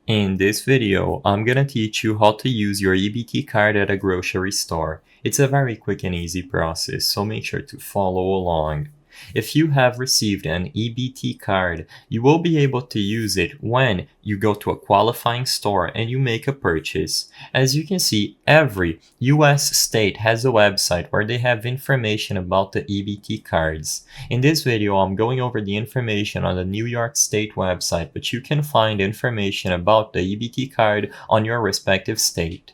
In this video, I'm gonna teach you how to use your EBT card at a grocery store. It's a very quick and easy process, so make sure to follow along. If you have received an EBT card, you will be able to use it when you go to a qualifying store and you make a purchase. As you can see, every US state has a website where they have information about the EBT cards. In this video, I'm going over the information on the New York State website, but you can find information about the EBT card on your respective state.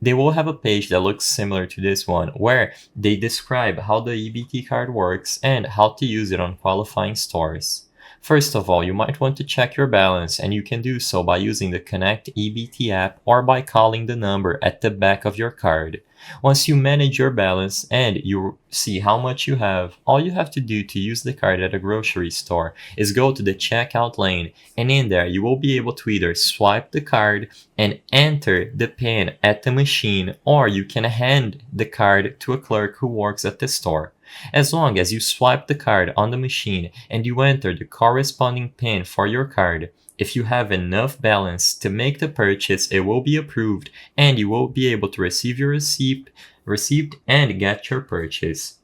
They will have a page that looks similar to this one where they describe how the EBT card works and how to use it on qualifying stores. First of all, you might want to check your balance, and you can do so by using the Connect EBT app or by calling the number at the back of your card. Once you manage your balance and you see how much you have, all you have to do to use the card at a grocery store is go to the checkout lane, and in there you will be able to either swipe the card and enter the PIN at the machine, or you can hand the card to a clerk who works at the store. As long as you swipe the card on the machine and you enter the corresponding PIN for your card, if you have enough balance to make the purchase, it will be approved and you will be able to receive your receipt and get your purchase.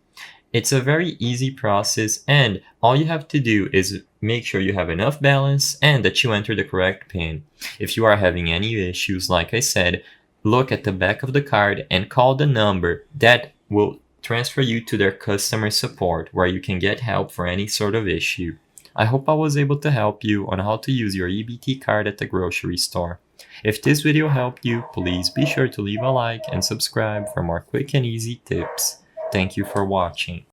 It's a very easy process, and all you have to do is make sure you have enough balance and that you enter the correct PIN. If you are having any issues, like I said, look at the back of the card and call the number that will transfer you to their customer support, where you can get help for any sort of issue. I hope I was able to help you on how to use your EBT card at the grocery store. If this video helped you, please be sure to leave a like and subscribe for more quick and easy tips. Thank you for watching.